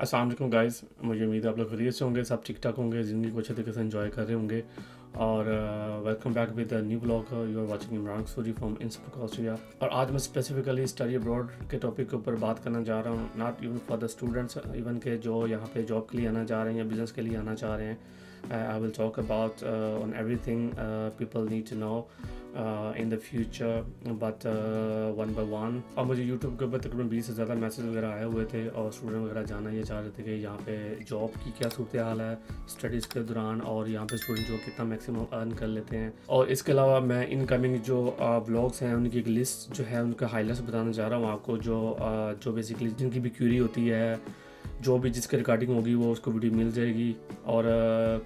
अस्सलाम वालेकुम गाइस, मुझे उम्मीद है आप लोग खैरियत से होंगे, सब ठीक ठाक होंगे, ज़िंदगी को अच्छे तरीके से एंजॉय कर रहे होंगे। और welcome back with a new blog. You are watching Imran Suri from Innsbruck Austria. और आज मैं स्पेसिफिकली स्टडी अब्रॉड के टॉपिक के ऊपर बात करना चाह रहा हूँ, not even for the students, even के जो यहाँ पे जॉब के लिए आना चाह रहे हैं या बिज़नेस के लिए आना चाह रहे हैं। I will talk about on everything people need to know in the future, but one by one. और मुझे यूट्यूब के ऊपर तकरीबन 20 से ज़्यादा मैसेज वगैरह आए हुए थे और स्टूडेंट वगैरह जानना ये चाह रहे थे कि यहाँ पे जॉब की क्या सूरत हाल है स्टडीज़ के दौरान, और यहाँ पे स्टूडेंट जो कितना मैक्सिमम अर्न कर लेते हैं। और इसके अलावा मैं इनकमिंग जो ब्लॉग्स हैं उनकी एक लिस्ट जो है उनका हाईलाइट्स बताना चाह रहा हूँ आपको, जो बेसिकली जिनकी भी क्यूरी होती है, जो भी जिसके रिकॉर्डिंग होगी वो उसको वीडियो मिल जाएगी। और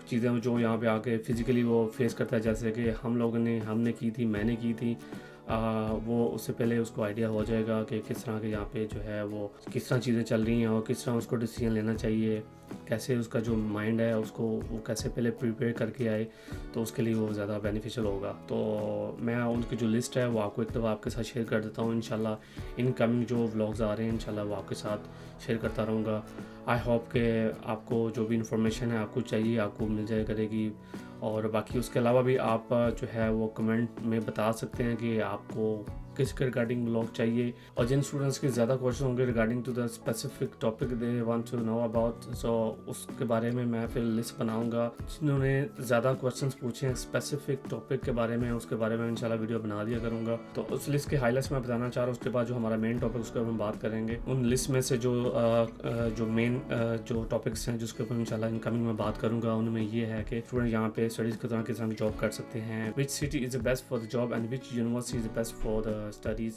चीज़ें जो यहाँ पे आके फिज़िकली वो फेस करता है, जैसे कि हमने की थी, मैंने की थी, वो उससे पहले उसको आइडिया हो जाएगा कि किस तरह के यहाँ पे जो है वो किस तरह चीज़ें चल रही हैं और किस तरह उसको डिसीजन लेना चाहिए, कैसे उसका जो माइंड है उसको वो कैसे पहले प्रिपेयर करके आए, तो उसके लिए वो ज़्यादा बेनिफिशियल होगा। तो मैं उनकी जो लिस्ट है वो आपको एक दफ़ा आपके साथ शेयर कर देता हूँ। इंशाल्लाह इनकमिंग जो व्लॉग्स आ रहे हैं इंशाल्लाह वो आपके साथ शेयर करता रहूँगा। आई होप कि आपको जो भी इंफॉर्मेशन है आपको चाहिए आपको मिल जाए करेगी। और बाकी उसके अलावा भी आप जो है वो कमेंट में बता सकते हैं कि आपको किसके रिगार्डिंग ब्लॉग चाहिए, और जिन स्टूडेंट्स के ज़्यादा क्वेश्चन होंगे regarding to the specific topic they want to know about, so उसके बारे में मैं फिर लिस्ट बनाऊंगा। जिन्होंने ज़्यादा क्वेश्चंस पूछे हैं स्पेसिफिक टॉपिक के बारे में, उसके बारे में इंशाल्लाह वीडियो बना दिया करूँगा। तो उस लिस्ट के हाईलाइट्स मैं बताना चाह रहा हूँ, उसके बाद जो हमारा मेन टॉपिक उसके ऊपर हम बात करेंगे। उन लिस्ट में से जो मेन जो टॉपिक्स हैं जिसके ऊपर इंशाल्लाह इनकमिंग में बात करूँगा, उनमें ये है कि स्टूडेंट यहाँ पे स्टडीज़ के दौरान किस तरह की जॉब कर सकते हैं, which city is the best for the job and which university is the best for the studies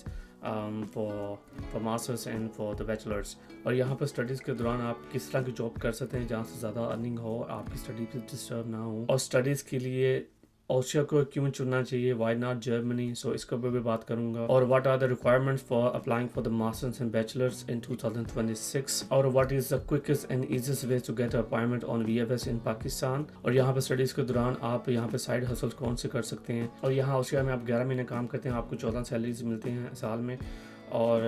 for masters and for the bachelors। और यहाँ पर स्टडीज़ के दौरान आप किस तरह की जॉब कर सकते हैं जहाँ से ज़्यादा अर्निंग हो, आपकी स्टडी पे डिस्टर्ब ना हो, और स्टडीज़ के लिए ऑस्ट्रिया को क्यों चुनना चाहिए, वाई नॉट जर्मनी, सो इसके ऊपर भी बात करूँगा। और what are the requirements for applying for the masters and bachelors in 2026, और what is the quickest and easiest way to get appointment on VFS in Pakistan. और यहाँ पर स्टडीज़ के दौरान आप यहाँ पे साइड हसल्स कौन से कर सकते हैं। और यहाँ ऑस्ट्रिया में आप 11 महीने काम करते हैं, आपको 14 सैलरीज मिलते हैं साल में, और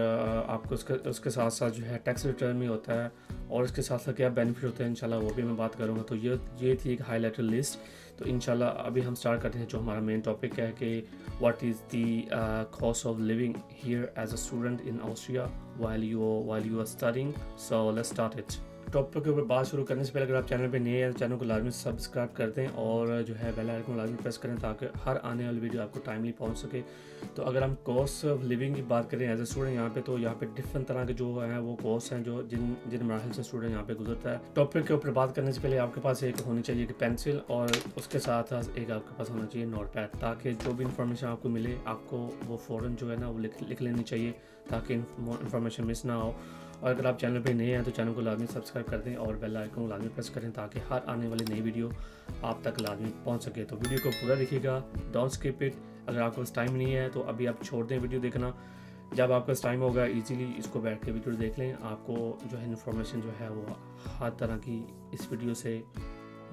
आपको उसके साथ साथ जो है टैक्स रिटर्न भी होता है, और इसके साथ साथ क्या बेनिफिट होते हैं इंशाल्लाह वो भी मैं बात करूँगा। तो ये थी एक हाईलाइटेड लिस्ट। तो इंशाल्लाह अभी हम स्टार्ट करते हैं जो हमारा मेन टॉपिक है कि what is the cost of living here as a student in Austria while you are studying. So let's start it. Topic के ऊपर बात शुरू करने से पहले अगर आप चैनल पे नए हैं तो चैनल को लाजमी सब्सक्राइब कर दें और जो है बेल आइकन को लाजमी प्रेस करें ताकि हर आने वाली वीडियो आपको टाइमली पहुंच सके। तो अगर हम कॉस्ट ऑफ लिविंग की बात करें एज ए स्टूडेंट यहाँ पे, तो यहाँ पे डिफरेंट तरह के जो हैं वो कॉस्ट हैं जो जिन मराहल से स्टूडेंट यहाँ पे गुजरता है। टॉपिक के ऊपर बात करने से पहले आपके पास एक होनी चाहिए कि पेंसिल, और उसके साथ साथ एक आपके पास होना चाहिए नोट पैड, ताकि जो भी इंफॉर्मेशन आपको मिले आपको वो फ़ौरन जो है ना वो लिख लेनी चाहिए ताकि इंफॉर्मेशन मिस ना हो। और अगर आप चैनल पे नए हैं तो चैनल को लाजमी सब्सक्राइब कर दें और बेल आइकन को लाजमी प्रेस करें ताकि हर आने वाली नई वीडियो आप तक लाजमी पहुंच सके। तो वीडियो को पूरा देखिएगा, डोंट स्किप इट। अगर आपके पास टाइम नहीं है तो अभी आप छोड़ दें वीडियो देखना, जब आपके पास टाइम होगा इजीली इसको बैठ के वीडियो देख लें। आपको जो है इन्फॉर्मेशन जो है वो हर तरह की इस वीडियो से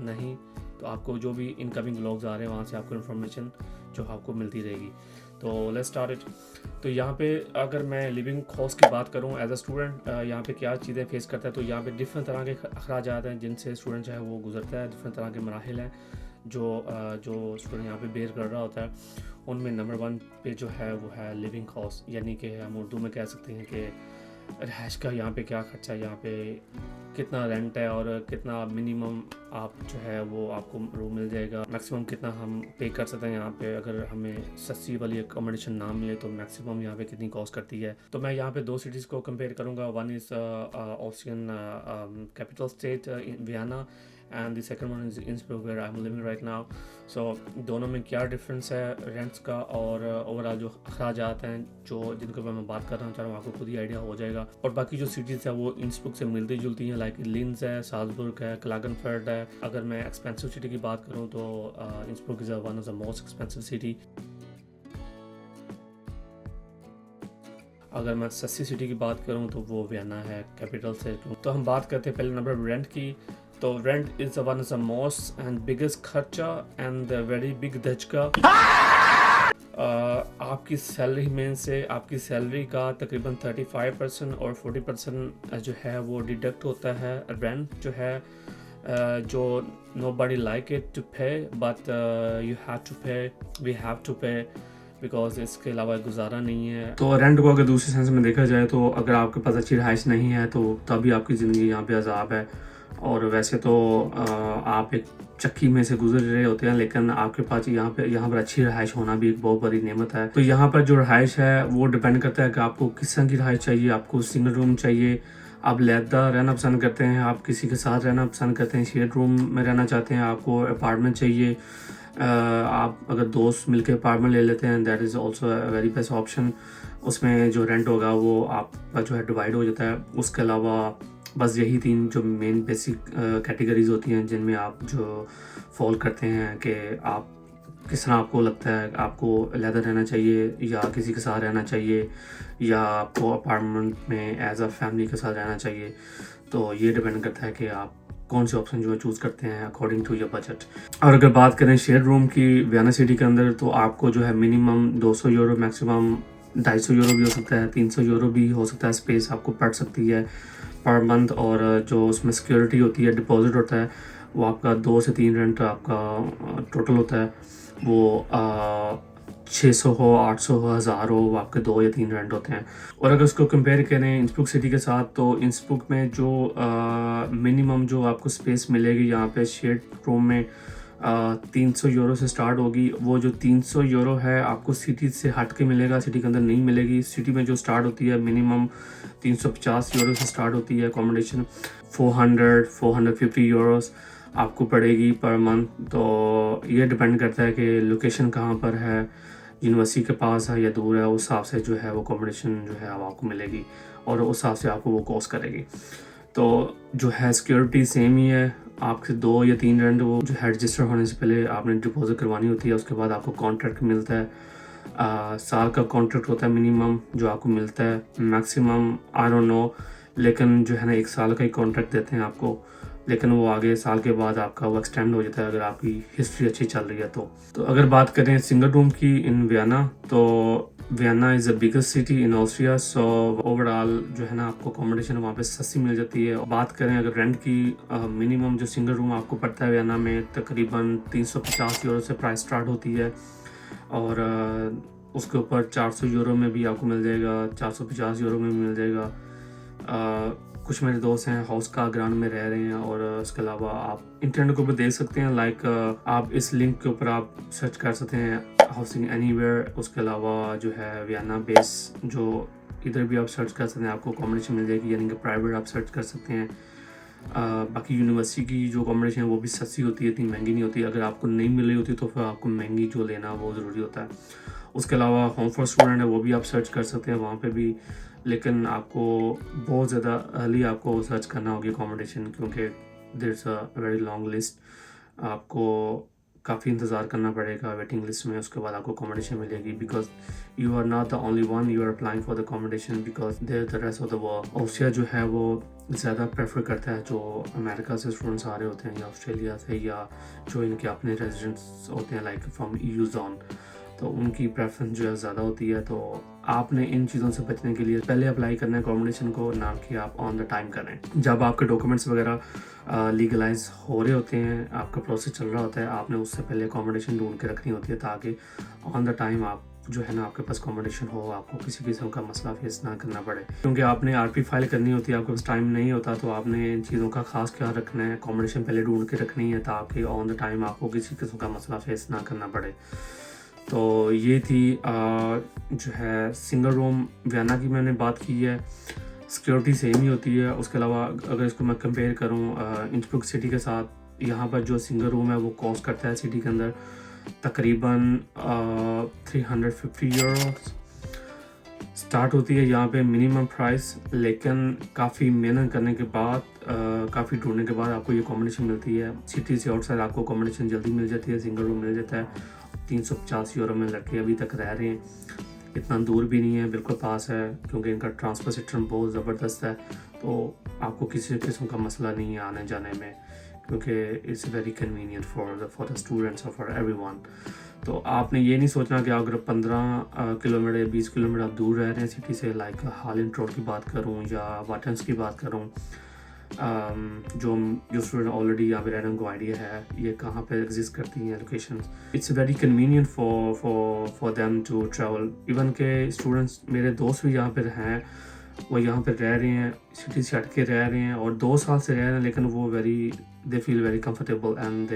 नहीं, तो आपको जो भी इनकमिंग व्लॉग्स आ रहे हैं वहाँ से आपको इन्फॉर्मेशन जो आपको मिलती रहेगी। तो लेट्स स्टार्ट इट। तो यहाँ पे अगर मैं लिविंग कॉस्ट की बात करूँ एज अ स्टूडेंट, यहाँ पे क्या चीज़ें फेस करता है, तो यहाँ पे डिफरेंट तरह के अखराजात हैं जिनसे स्टूडेंट जो है वो गुजरता है। डिफरेंट तरह के मराहिल हैं जो स्टूडेंट यहाँ पे बेयर कर रहा होता है। उनमें नंबर 1 पे जो है वो है लिविंग कॉस्ट, यानी कि हम उर्दू में कह सकते हैं कि रहायश का यहाँ पे क्या खर्चा है, यहाँ पे कितना रेंट है और कितना मिनिमम आप जो है वो आपको रूम मिल जाएगा, मैक्सिमम कितना हम पे कर सकते हैं यहाँ पे। अगर हमें सस्ती वाली अकोमोडेशन ना मिले तो मैक्सिमम यहाँ पे कितनी कॉस्ट करती है। तो मैं यहाँ पे 2 सिटीज़ को कंपेयर करूँगा। One is Austrian capital state Vienna and the second one is Innsbruck where I am living right now. So दोनों में क्या डिफरेंस है रेंट्स का और ओवरऑल जो अखराजात हैं जो जिनके ऊपर मैं बात कर रहा हूँ आपको खुद ही आइडिया हो जाएगा। और बाकी जो सिटीज़ है वो इंसब्रुक से मिलती जुलती हैं, लाइक लिंस है, साल्जबुर्ग है, क्लागनफर्ड है। अगर मैं एक्सपेंसिव सिटी की बात करूँ तो Innsbruck is one of the most expensive city. अगर मैं सस्ती सिटी की बात करूँ तो वो वियना है कैपिटल से। तो हम बात करते हैं पहले नंबर रेंट की। तो rent is one of the most and biggest खर्चा एंड वेरी बिग धचका आपकी सैलरी में से आपकी सैलरी का तकरीबन 35% और 40% जो है वो डिडक्ट होता है रेंट जो है, जो nobody like it to pay but you have to pay, we have to pay because इसके अलावा गुजारा नहीं है। तो रेंट को अगर दूसरे सेंस में देखा जाए तो अगर आपके पास अच्छी रहाइश नहीं है तो तभी आपकी ज़िंदगी यहाँ पे अजाब है। और वैसे तो आप एक चक्की में से गुजर रहे होते हैं, लेकिन आपके पास यहाँ पर अच्छी रहाइश होना भी एक बहुत बड़ी नेमत है। तो यहाँ पर जो रहाइश है वो डिपेंड करता है कि आपको किस तरह की रहाइश चाहिए। आपको सिंगल रूम चाहिए, आप लैदा रहना पसंद करते हैं, आप किसी के साथ रहना पसंद करते हैं, शेयर रूम में रहना चाहते हैं, आपको अपार्टमेंट चाहिए, आप अगर दोस्त मिलकर अपार्टमेंट ले लेते हैं that is also very best option. उसमें जो रेंट होगा वो आपका जो है डिवाइड हो जाता है। उसके अलावा बस यही 3 जो मेन बेसिक कैटेगरीज होती हैं जिनमें आप जो फॉल करते हैं कि आप किस तरह आपको लगता है, आपको अलहदा रहना चाहिए या किसी के साथ रहना चाहिए या आपको अपार्टमेंट में एज अ फैमिली के साथ रहना चाहिए। तो ये डिपेंड करता है कि आप कौन से ऑप्शन जो है चूज़ करते हैं अकॉर्डिंग टू योर बजट। और अगर बात करें शेयर रूम की वियना सिटी के अंदर तो आपको जो है मिनिमम 200 यूरो, मैक्सिमम 250 यूरो भी हो सकता है, 300 यूरो भी हो सकता है स्पेस आपको पड़ सकती है पर मंथ। और जो उसमें सिक्योरिटी होती है, डिपॉजिट होता है, वो आपका 2 से 3 रेंट आपका टोटल होता है। वो 600 हो, 800 हो, 1000 हो, वो आपके 2 या 3 रेंट होते हैं। और अगर उसको कंपेयर करें इंसब्रुक सिटी के साथ तो इंसब्रुक में जो मिनिमम जो आपको स्पेस मिलेगी यहाँ पे शेयर्ड रूम में 300 यूरो से स्टार्ट होगी। वो जो 300 यूरो है आपको सिटी से हट के मिलेगा, सिटी के अंदर नहीं मिलेगी। सिटी में जो स्टार्ट होती है मिनिमम 350 यूरो से स्टार्ट होती है अकोमोडेशन, 450 यूरोस आपको पड़ेगी पर मंथ। तो ये डिपेंड करता है कि लोकेशन कहाँ पर है, यूनिवर्सिटी के पास है या दूर है, उस हिसाब से जो है वो अकोमोडेशन जो है वो आपको मिलेगी और उस हिसाब से आपको वो कॉस्ट करेगी। तो जो है सिक्योरिटी सेम ही है, आपके 2 या 3 रेंट वो जो है रजिस्टर होने से पहले आपने डिपॉजिट करवानी होती है। उसके बाद आपको कॉन्ट्रैक्ट मिलता है, साल का कॉन्ट्रैक्ट होता है मिनिमम जो आपको मिलता है, मैक्सिमम आई डोंट नो, लेकिन जो है ना 1 साल का ही कॉन्ट्रैक्ट देते हैं आपको, लेकिन वो आगे साल के बाद आपका वो एक्सटेंड हो जाता है अगर आपकी हिस्ट्री अच्छी चल रही है तो अगर बात करें सिंगल रूम की इन वियना तो Vienna is the biggest city in Austria. So overall जो है ना आपको अकोमोडेशन वहाँ पे सस्ती मिल जाती है। बात करें अगर रेंट की, मिनिमम जो सिंगल रूम आपको पड़ता है वियना में तकरीबन 350 यूरो से प्राइस स्टार्ट होती है और उसके ऊपर 400 यूरो में भी आपको मिल जाएगा, 450 यूरो में मिल जाएगा। कुछ मेरे दोस्त हैं हाउस का ग्राउंड में रह रहे हैं और इसके अलावा आप इंटरनेट के ऊपर देख सकते हैं, लाइक आप इस लिंक के ऊपर आप सर्च कर सकते हैं हाउसिंग एनीवेयर। उसके अलावा जो है वियना बेस जो इधर भी आप सर्च कर सकते हैं, आपको अकोमोडेशन मिल जाएगी, यानी कि प्राइवेट आप सर्च कर सकते हैं। बाकी यूनिवर्सिटी की जो अकोमोडेशन है वो भी सस्ती होती है, इतनी महंगी नहीं होती। अगर आपको नहीं मिल रही होती तो फिर आपको महंगी जो लेना वो ज़रूरी होता है। उसके अलावा होम फॉर स्टूडेंट है वो भी आप सर्च कर सकते हैं वहाँ पे भी, लेकिन आपको बहुत ज़्यादा अर्ली आपको सर्च करना होगी अकोमोडेशन, क्योंकि there is a very long list, आपको काफ़ी इंतज़ार करना पड़ेगा वेटिंग लिस्ट में। उसके बाद आपको अकोमोडेशन मिलेगी, because you are not the only one you are applying for the accommodation, because there the rest of the world. Austria जो है वो ज़्यादा प्रेफर करता है जो अमेरिका से स्टूडेंट्स आ रहे होते हैं या ऑस्ट्रेलिया से या जो इनके अपने रेजिडेंट्स होते हैं लाइक फ्रॉम EU जोन, तो उनकी प्रेफरेंस जो है ज़्यादा होती है। तो आपने इन चीज़ों से बचने के लिए पहले अप्लाई करना है अकोमोडेशन को, ना कि आप ऑन द टाइम करें। जब आपके डॉक्यूमेंट्स वगैरह लीगलाइज हो रहे होते हैं, आपका प्रोसेस चल रहा होता है, आपने उससे पहले अकोमोडेशन ढूंढ के रखनी होती है ताकि ऑन द टाइम आप जो है ना आपके पास अकोमोडेशन हो, आपको किसी किस्म का मसला फेस ना करना पड़े। क्योंकि आपने RP फाइल करनी होती है, आपके पास टाइम नहीं होता, तो आपने इन चीज़ों का खास ख्याल रखना है, अकोमोडेशन पहले ढूंढ के रखनी है ताकि ऑन द टाइम आपको किसी किस्म का मसला फेस ना करना पड़े। तो ये थी जो है सिंगल रूम वियना की मैंने बात की है, सिक्योरिटी सेम ही होती है। उसके अलावा अगर इसको मैं कंपेयर करूँ इंसब्रुक सिटी के साथ, यहाँ पर जो सिंगल रूम है वो कॉस्ट करता है सिटी के अंदर तकरीबन 350 यूरो स्टार्ट होती है यहाँ पे मिनिमम प्राइस, लेकिन काफ़ी मेहनत करने के बाद, काफ़ी ढूंढने के बाद आपको ये अकोमोडेशन मिलती है। सिटी से आउटसाइड आपको अकोमोडेशन जल्दी मिल जाती है, सिंगल रूम मिल जाता है। 350 यूरो में लड़के अभी तक रह रहे हैं, इतना दूर भी नहीं है, बिल्कुल पास है, क्योंकि इनका ट्रांसपोर्ट सिस्टम बहुत ज़बरदस्त है। तो आपको किसी किस्म का मसला नहीं है आने जाने में, क्योंकि it's very convenient for the students और फॉर एवरीवन। तो आपने ये नहीं सोचना कि अगर 15 किलोमीटर या 20 किलोमीटर आप दूर रह रहे हैं सिटी से, लाइक हार्लेम रोड की बात करूँ या वाटन्स की बात करूँ, जो स्टूडेंट ऑलरेडी यहाँ पे रह रहे हैं उनको आइडिया है ये कहाँ पे एग्जिस्ट करती हैं location. It's very convenient for them to travel. Even के स्टूडेंट्स, मेरे दोस्त भी यहाँ पे हैं, वो यहाँ पे रह रहे हैं, सिटी से हट के रह रहे हैं और 2 साल से रह रहे हैं, लेकिन वो they feel very comfortable and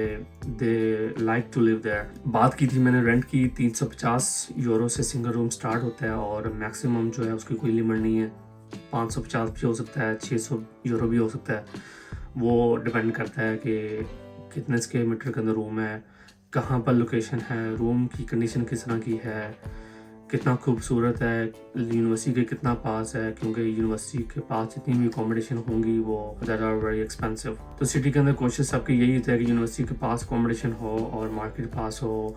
they like to live there. बात की थी मैंने रेंट की, 350 यूरो से सिंगल रूम स्टार्ट होता है और मैक्सिमम जो है उसकी कोई लिमिट नहीं है। 550 भी हो सकता है, 600 यूरो भी हो सकता है। वो डिपेंड करता है कि कितने स्क्वायर मीटर के अंदर रूम है, कहाँ पर लोकेशन है, रूम की कंडीशन किस तरह की है, कितना खूबसूरत है, यूनिवर्सिटी के कितना पास है, क्योंकि यूनिवर्सिटी के पास जितनी भी अकोमोडेशन होंगी वो दैट आर वेरी एक्सपेंसिव। तो सिटी के अंदर कोशिश सबकी यही होती है कि यूनिवर्सिटी के पास अकोमोडेशन हो और मार्केट पास हो,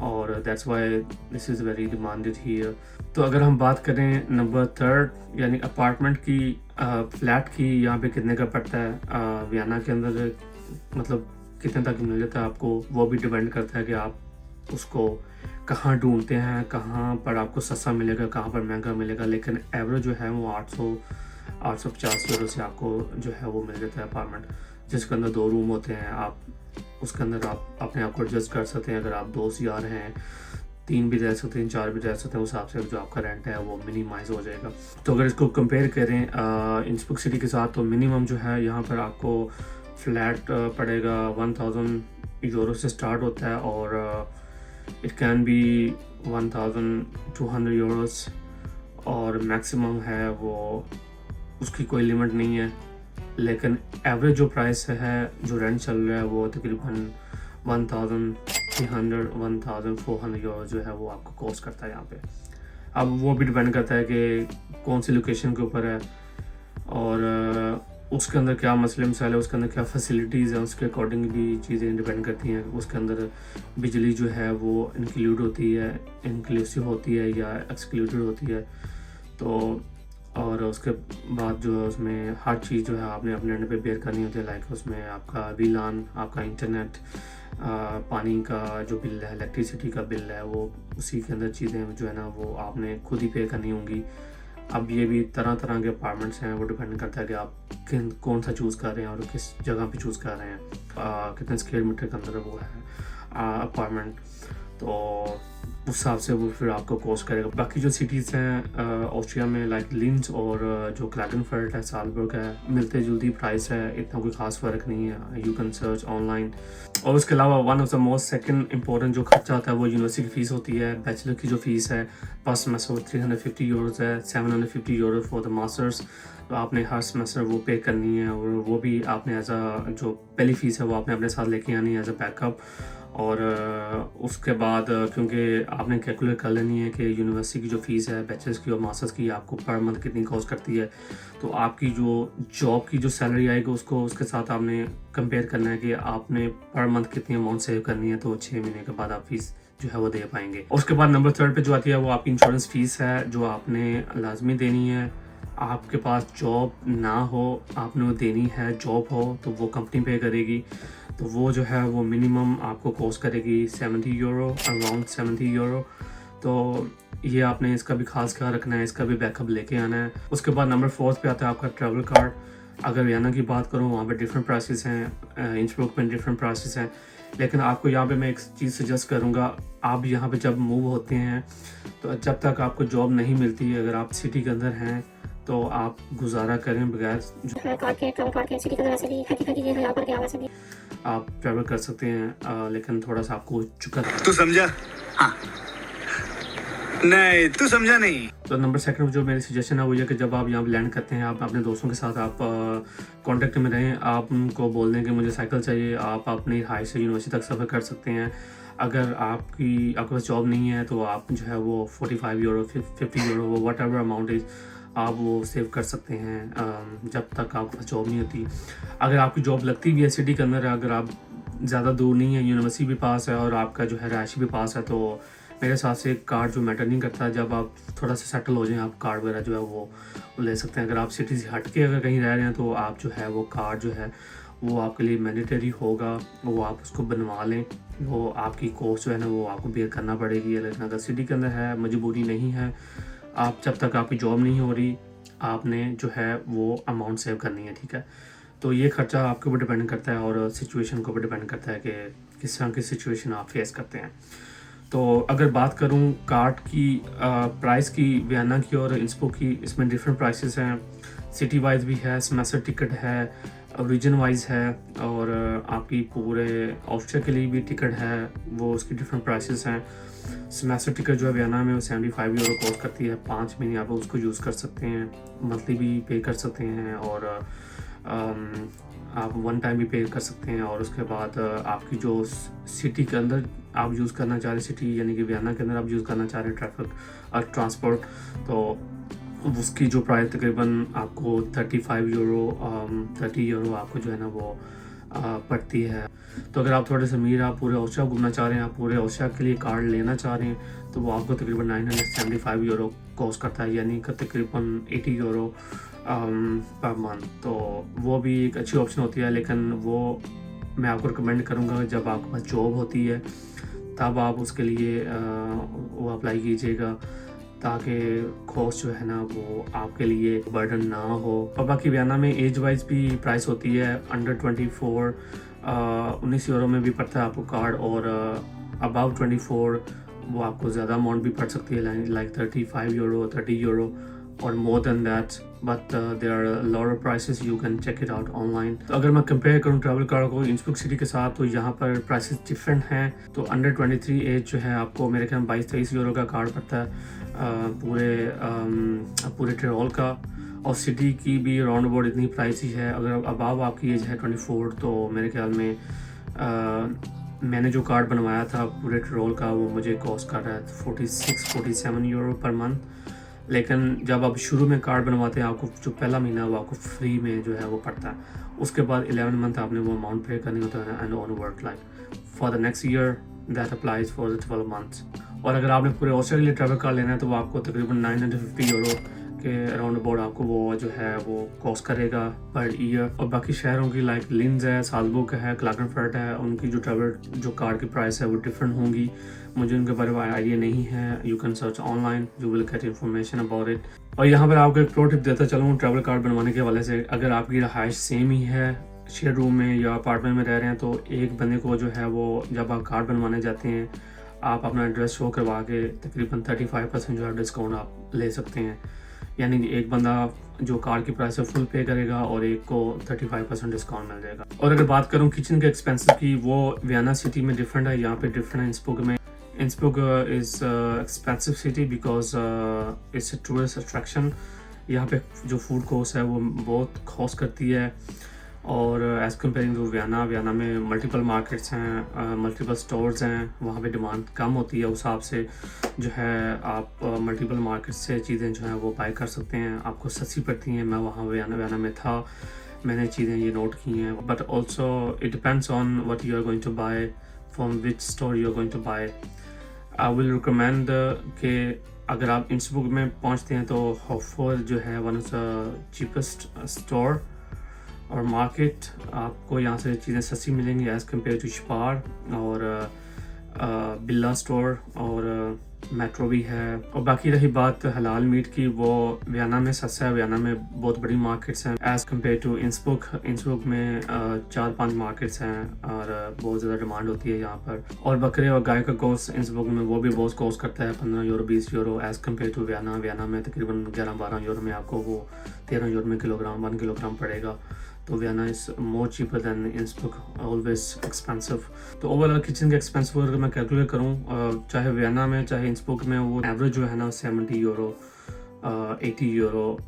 और that's why this is very demanded here. तो अगर हम बात करें नंबर 3 यानी अपार्टमेंट की, फ्लैट की, यहाँ पे कितने का पड़ता है वियना के अंदर, मतलब कितने तक मिल जाता है आपको, वो भी डिपेंड करता है कि आप उसको कहाँ ढूंढते हैं, कहाँ पर आपको सस्ता मिलेगा, कहाँ पर महंगा मिलेगा। लेकिन एवरेज जो है वो 850 यूरो से आपको जो है वो मिल जाता है अपार्टमेंट, जिसके अंदर 2 रूम होते हैं। आप उसके अंदर आप अपने आप को एडजस्ट कर सकते हैं। अगर आप 2 यार हैं, 3 भी रह सकते हैं, 4 भी रह सकते हैं, उस हिसाब से जो आपका रेंट है वो मिनिमाइज हो जाएगा। तो अगर इसको कंपेयर करें इंसब्रुक सिटी के साथ, तो मिनिमम जो है यहाँ पर आपको फ्लैट पड़ेगा 1000 यूरो से स्टार्ट होता है और इट कैन बी 1200 यूरोस और मैक्सिमम है वो, उसकी कोई लिमिट नहीं है। लेकिन एवरेज जो प्राइस है, जो रेंट चल रहा है, वो तकरीबन 1300 1400 यूरो जो है वो आपको कॉस्ट करता है यहाँ पे। अब वो भी डिपेंड करता है कि कौन सी लोकेशन के ऊपर है और उसके अंदर क्या मसले मसाइल है, उसके अंदर क्या फैसिलिटीज़ है, उसके अकॉर्डिंग भी चीज़ें डिपेंड करती हैं। उसके अंदर बिजली जो है वो इंक्लूड होती है, इंक्लूसिव होती है या एक्सक्लूडेड होती है। तो और उसके बाद जो है उसमें हर चीज़ जो है आपने अपने एंड पे बेयर करनी होती है। लाइक उसमें आपका वीलान, आपका इंटरनेट, पानी का जो बिल है, इलेक्ट्रिसिटी का बिल है, वो उसी के अंदर चीज़ें जो है ना वो आपने खुद ही पे करनी होंगी। अब ये भी तरह तरह के अपार्टमेंट्स हैं, वो डिपेंड करता है कि आप कौन सा चूज़ कर रहे हैं और किस जगह पे चूज़ कर रहे हैं, कितने स्क्वायर मीटर के अंदर वो है अपार्टमेंट। तो उस हिसाब से वो फिर आपको कॉस्ट करेगा। बाकी जो सिटीज़ हैं ऑस्ट्रिया में, लाइक लिंज और जो क्लैगनफर्ट है, साल्जबर्ग है, मिलते जुलती प्राइस है, इतना कोई ख़ास फ़र्क नहीं है। You can search online. और उसके अलावा one of the most second important जो खर्चा आता है वो यूनिवर्सिटी की फ़ीस होती है। बैचलर की जो फ़ीस है पर सेमेस्टर 350 यूरोज़ है, 750 यूरो फॉर द मास्टर्स। तो आपने हर सेमेस्टर वो पे करनी है और वो भी आपने एज अ जो पहली फ़ीस है वो आपने अपने साथ लेके आनी है एज अ बैकअप। और उसके बाद क्योंकि आपने कैलकुलेट कर लेनी है कि यूनिवर्सिटी की जो फ़ीस है बैचलर्स की और मास्टर्स की आपको पर मंथ कितनी कॉस्ट करती है। तो आपकी जो जॉब की जो सैलरी आएगी उसको उसके साथ आपने कंपेयर करना है कि आपने पर मंथ कितनी अमाउंट सेव करनी है। तो 6 महीने के बाद आप फीस जो है वो दे पाएंगे। उसके बाद नंबर 3 पे जो आती है वो आपकी इंश्योरेंस फ़ीस है, जो आपने लाजमी देनी है। आपके पास जॉब ना हो, आपने वो देनी है, जॉब हो तो वो कंपनी पे करेगी। तो वो जो है वो मिनिमम आपको कॉस्ट करेगी 70 यूरो, अराउंड 70 यूरो। तो ये आपने इसका भी खास ख्याल रखना है, इसका भी बैकअप लेके आना है। उसके बाद नंबर 4 पे आता है आपका ट्रैवल कार्ड। अगर वियना की बात करूँ वहाँ पे डिफरेंट प्राइसेस हैं, इंसब्रुक में डिफरेंट प्राइसेस हैं। लेकिन आपको यहाँ पे मैं एक चीज़ सजेस्ट करूँगा, आप यहाँ पे जब मूव होते हैं तो जब तक आपको जॉब नहीं मिलती, अगर आप सिटी के अंदर हैं तो आप गुजारा करें बगैर सिटी के अंदर वैसे भी आप ट्रैवल कर सकते हैं, लेकिन थोड़ा सा आपको चुका तू समझा? हाँ। नहीं तू समझा नहीं। तो नंबर 2 जो मेरी सजेशन है वो ये कि जब आप यहाँ लैंड करते हैं आप अपने दोस्तों के साथ आप कांटेक्ट में रहें। आप उनको बोल दें कि मुझे साइकिल चाहिए, आप अपनी हाई से यूनिवर्सिटी तक सफ़र कर सकते हैं। अगर आपके पास जॉब नहीं है तो आप जो है वो 45 यूरो 50 यूरो वो वट एवर अमाउंट इज़ आप वो सेव कर सकते हैं जब तक आपके पास जॉब नहीं होती। अगर आपकी जॉब लगती भी है सिटी के अंदर, अगर आप ज़्यादा दूर नहीं है, यूनिवर्सिटी भी पास है और आपका जो है रहायशी भी पास है, तो मेरे हिसाब से कार्ड जो मैटर नहीं करता, जब आप थोड़ा सा सेटल हो जाएं आप कार्ड वगैरह जो है वो ले सकते हैं। अगर आप सिटी से हट के अगर कहीं रह रहे हैं तो आप जो है वो कार्ड जो है वो आपके लिए मैंडेटरी होगा, वो आप उसको बनवा लें, वो आपकी कॉस्ट जो है ना वो आपको बेयर करना पड़ेगी। लेकिन अगर सिटी के अंदर है, मजबूरी नहीं है, आप जब तक आपकी जॉब नहीं हो रही आपने जो है वो अमाउंट सेव करनी है, ठीक है। तो ये खर्चा आपके ऊपर डिपेंड करता है और सिचुएशन के ऊपर डिपेंड करता है कि किस तरह की सिचुएशन आप फेस करते हैं। तो अगर बात करूं कार्ड की प्राइस की, वियना की और इंस्पो की, इसमें डिफरेंट प्राइसेस हैं। सिटी वाइज भी है, सेमेस्टर टिकट है, रीजन वाइज है, और आपकी पूरे ऑस्ट्रिया के लिए भी टिकट है, वो उसकी डिफरेंट प्राइसेस हैं। सेमेस्टर टिकट जो है वियना में वो 75 यूरो कॉस्ट करती है, 5 महीने आप उसको यूज़ कर सकते हैं, मंथली भी पे कर सकते हैं, और आप वन टाइम भी पे कर सकते हैं। और उसके बाद आपकी जो सिटी के अंदर आप यूज़ करना चाह रहे, सिटी यानी कि वियना के अंदर आप यूज़ करना चाह रहे हैं ट्रैफिक और ट्रांसपोर्ट, तो उसकी जो प्राइस तकरीबन आपको 35 यूरो 30 यूरो आपको जो है ना वो पड़ती है। तो अगर आप थोड़े से अमीर, आप पूरे ऑस्ट्रिया घूमना चाह रहे हैं, आप पूरे ऑस्ट्रिया के लिए कार्ड लेना चाह रहे हैं, तो वो आपको तकरीबन 975 यूरो कॉस्ट करता है, यानी कि तकरीबन 80 यूरो पर मंथ। तो वो भी एक अच्छी ऑप्शन होती है, लेकिन वो मैं आपको रिकमेंड करूँगा जब आपके पास जॉब होती है तब आप उसके लिए वो अप्लाई कीजिएगा, ताकि कॉस्ट जो है ना वो आपके लिए बर्डन ना हो। और बाकी वियना में एज वाइज भी प्राइस होती है, अंडर 24 19 यूरो में भी पड़ता है आपको कार्ड, और अबव 24 वो आपको ज़्यादा अमाउंट भी पड़ सकती है, लाइक 35 यूरो 30 यूरो और more than that, but there are lot of prices, you can check it out online. तो अगर मैं कंपेयर करूँ ट्रैवल कार्ड को इंस्ब्रुक सिटी के साथ, तो यहाँ पर प्राइसेस डिफरेंट हैं। तो अंडर 23 एज जो है आपको मेरे ख्याल 22-23 यूरो का कार्ड पड़ता है पूरे टिरोल का, और सिटी की भी राउंड अबाउट इतनी प्राइस ही है। अगर अबाव आपकी एज है 24 तो मेरे ख्याल में मैंने जो कार्ड बनवाया था पूरे टिरोल का वो मुझे कॉस्ट कर रहा है 46-47 यूरो पर मंथ। लेकिन जब आप शुरू में कार्ड बनवाते हैं आपको जो पहला महीना वो आपको फ्री में जो है वो पड़ता है, उसके बाद 11 मंथ आपने वो अमाउंट पे करनी होता है and on work like for the next year that applies for the 12 months. और अगर आपने पूरे ऑस्ट्रेलिया के लिए ट्रैवल कार्ड लेना है तो वो आपको तकरीबन 950 यूरो के अराउंड अबाउट आपको वो जो है वो कॉस्ट करेगा पर ईयर। और बाकी शहरों की लाइक लिंज है, साल्सबर्ग है, क्लार्कनफर्ट है, उनकी जो ट्रैवल जो कार्ड की प्राइस है वो डिफरेंट होंगी, मुझे उनके बारे में आइडिया नहीं है। You can search online, you will get information about it. और यहाँ पर आपको एक प्रो टिप देता चलूँ ट्रैवल कार्ड बनवाने के हवाले से, अगर आपकी रहाइश सेम ही है, शेयर रूम में या अपार्टमेंट में रह रहे हैं, तो एक बंदे को जो है वो जब आप कार्ड बनवाने जाते हैं आप अपना एड्रेस शो करवा के तकरीबन 35% जो है डिस्काउंट आप ले सकते हैं, यानी कि एक बंदा जो कार्ड की प्राइस है फुल पे करेगा और एक को 35% डिस्काउंट मिल जाएगा। और अगर बात करूँ किचन के एक्सपेंसिव की, वो वियना सिटी में डिफरेंट है, यहाँ पे डिफरेंट है इंस्ब्रुक में। Innsbruck is expensive city because it's a tourist attraction. यहाँ पे जो फूड कॉस्ट है वो बहुत कॉस्ट करती है, और एज़ कम्पेयरिंग टू वियना में मल्टीपल मार्केट्स हैं, मल्टीपल स्टोर्स हैं, वहाँ पे डिमांड कम होती है, उस हिसाब से जो है आप मल्टीपल मार्केट से चीज़ें जो हैं वो बाय कर सकते हैं, आपको सस्ती पड़ती हैं। मैं वहाँ वियना में था, मैंने चीज़ें ये नोट की हैं। But also it depends on what you are going to buy, from which store you are going to buy. I will recommend कि अगर आप इंस्ब्रुक में पहुँचते हैं तो हॉफर जो है one of the cheapest store और मार्केट, आपको यहाँ से चीज़ें सस्ती मिलेंगी एज़ कम्पेयर टू स्पार और बिल्ला स्टोर, और मेट्रो भी है। और बाकी रही बात हलाल मीट की, वो वियना में सस्ता है, वियना में बहुत बड़ी मार्केट्स हैं एज़ कम्पेयर टू इंस्ब्रुक में 4-5 मार्केट्स हैं और बहुत ज़्यादा डिमांड होती है यहाँ पर। और बकरे और गाय का गोश्त इंस्ब्रुक में वो भी बहुत कॉस्ट करता है 15 euro 20 euro as compare to Vienna में तकरीबन 11-12 यूरो में आपको वो 13 यूरो में किलोग्राम 1 किलोग्राम पड़ेगा। तो Vienna is more cheaper than Innsbruck, always expensive. तो ओवरऑल किचन के एक्सपेंसिव अगर मैं कैलकुलेट करूँ चाहे वियना में चाहे इंस्ब्रुक में, वो एवरेज जो है ना 70 यूरो 80 यूरो,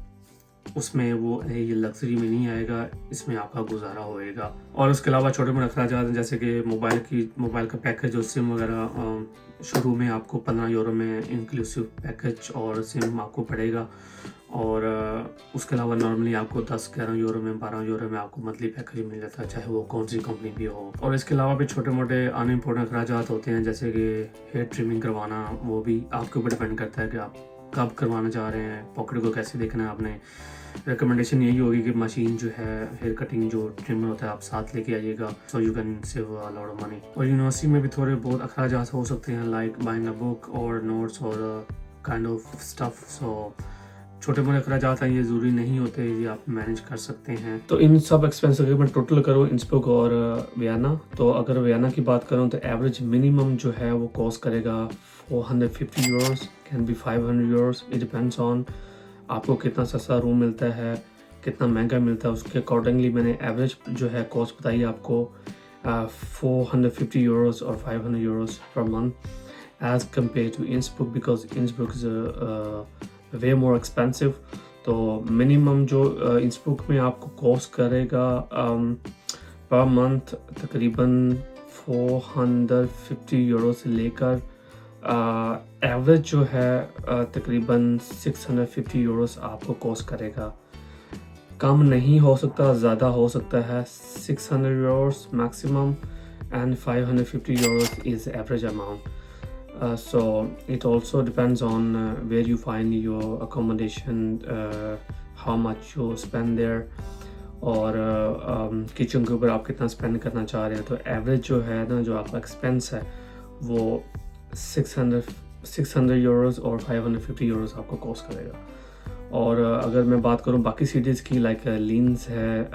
उसमें वो ये लग्जरी में नहीं आएगा, इसमें आपका गुजारा होएगा। और उसके अलावा छोटे मोटे अखराजात हैं जैसे कि मोबाइल का पैकेज और सिम वगैरह, शुरू में आपको 15 यूरो में इंक्लूसिव पैकेज और सिम आपको पड़ेगा, और उसके अलावा नॉर्मली आपको 10-11 यूरो में 12 यूरो में आपको मंथली पैकेज मिल जाता है, चाहे वो कौन सी कंपनी भी हो। और इसके अलावा भी छोटे मोटे अनइम्पोर्टेंट अखराजात होते हैं, जैसे कि हेयर ट्रिमिंग करवाना, वो भी आपके ऊपर डिपेंड करता है कि आप कब करवाना चाह रहे हैं, पॉकेट को कैसे देखना है आपने। रिकमेंडेशन यही होगी कि मशीन जो है हेयर कटिंग जो ट्रिमर होता है आप साथ लेके आइएगा, so you can save a lot of money. और यूनिवर्सिटी में भी थोड़े बहुत अखराजात हो सकते हैं, लाइक बाइंग अ बुक और नोट्स और काइंड ऑफ स्टफ। सो छोटे मोटे अखराजात हैं, ये ज़रूरी नहीं होते, ये आप मैनेज कर सकते हैं। तो इन सब एक्सपेंस अगर मैं टोटल करूँ इंस्ब्रुक और वियना, तो अगर वियना की बात करूँ तो एवरेज मिनिमम जो है वो कॉस्ट करेगा 450 Euros, can be 500 Euros, it depends on आपको कितना सस्ता रूम मिलता है, कितना महंगा मिलता है, उसके अकॉर्डिंगली मैंने एवरेज जो है कॉस्ट बताई आपको 450 यूरोस और 500 यूरोस पर month as compare to Innsbruck, because Innsbruck is way more expensive. तो मिनिमम जो इंस्ब्रुक में आपको कॉस्ट करेगा पर मंथ तकरीबन 450 यूरो से लेकर एवरेज जो है तकरीबन 650 यूरोस आपको कॉस्ट करेगा। कम नहीं हो सकता, ज़्यादा हो सकता है। 600 Euros maximum and 550 Euros is average amount. So it also depends on where you find your accommodation, how much you spend there, और किचन के ऊपर आप कितना स्पेंड करना चाह रहे हैं। तो एवरेज जो है ना, जो आपका एक्सपेंस है वो 600 यूरोस और 550 यूरोस आपको कॉस्ट करेगा। और अगर मैं बात करूँ बाकी सिटीज़ की, लाइक लीन्स है,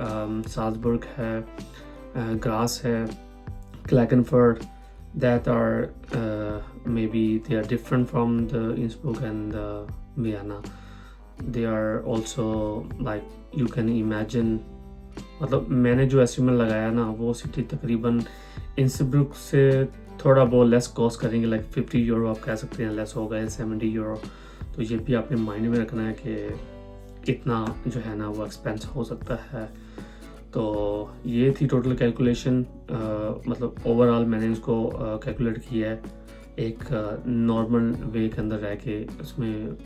साल्जबर्ग है, ग्रास है, क्लैकेनफर्ड, that are maybe they are different from the Innsbruck and Vienna. They are also like you can imagine, मतलब मैंने जो एस्टिमेट लगाया ना वो सिटी तकरीबन इंस्ब्रुक से थोड़ा बहुत लेस कॉस्ट करेंगे, लाइक 50 यूरो आप कह सकते हैं लेस होगा, 70 यूरो। तो ये भी आपने माइंड में रखना है कि कितना जो है ना वो एक्सपेंस हो सकता है। तो ये थी टोटल कैलकुलेशन, मतलब ओवरऑल मैंने इसको कैलकुलेट किया है एक नॉर्मल वे के अंदर रह के। उसमें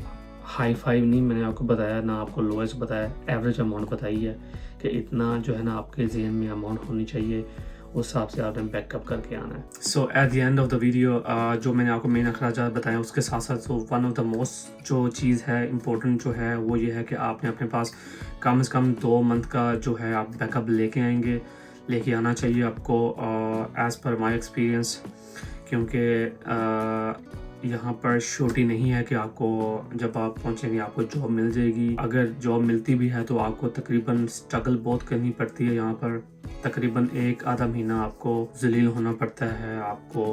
हाई फाइव नहीं मैंने आपको बताया, ना आपको लोएस्ट बताया, एवरेज अमाउंट बताई है कि इतना जो है ना आपके जहन में अमाउंट होनी चाहिए, उस हिसाब से आपने बैकअप करके आना है। So at the end of the video जो मैंने आपको मेन अखराजात बताए उसके साथ साथ तो वन ऑफ द मोस्ट जो चीज़ है इम्पोर्टेंट जो है वो ये है कि आपने अपने पास कम से कम 2 मंथ का जो है आप बैकअप लेके आना चाहिए आपको, एज़ पर माई एक्सपीरियंस। क्योंकि यहाँ पर श्योरिटी नहीं है कि आपको जब आप पहुँचेंगे आपको जॉब मिल जाएगी। अगर जॉब मिलती भी है तो आपको तकरीबन स्ट्रगल बहुत करनी पड़ती है। यहाँ पर तकरीबन 1-आधा महीना आपको जलील होना पड़ता है, आपको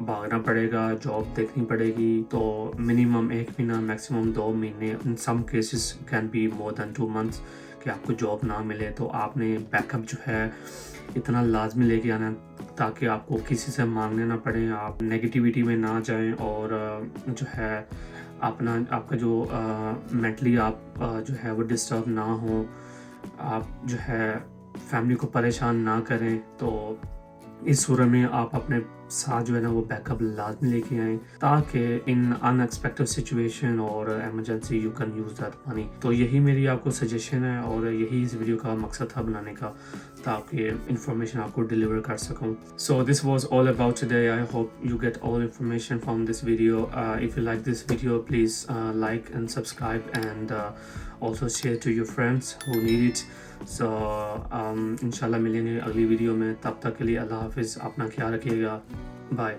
भागना पड़ेगा, जॉब देखनी पड़ेगी। तो मिनिमम 1 महीना, मैक्सिमम 2 महीने, in some cases can be more than 2 months कि आपको जॉब ना मिले। तो आपने बैकअप जो है इतना लाजमी लेके आना ताकि आपको किसी से मांगने ना पड़े, आप नेगेटिविटी में ना जाएं, और जो है आपका जो मेंटली आप जो है वो डिस्टर्ब ना हो, आप जो है फैमिली को परेशान ना करें। तो इस सूरत में आप अपने साथ जो है ना वो बैकअप लाजमी लेके आएँ ताकि इन अनएक्सपेक्टेड सिचुएशन और emergency you can use that money. तो यही मेरी आपको सजेशन है और यही इस वीडियो का मकसद था बनाने का, ताकि इंफॉर्मेशन आपको डिलीवर कर सकूं। So this was all about today. I hope you get all information from this video. If you like this video please like and subscribe and also share to your friends who need it. So इंशाल्लाह मिलेंगे अगली video में, तब तक के लिए अल्लाह हाफिज़, अपना ख्याल रखिएगा, बाय।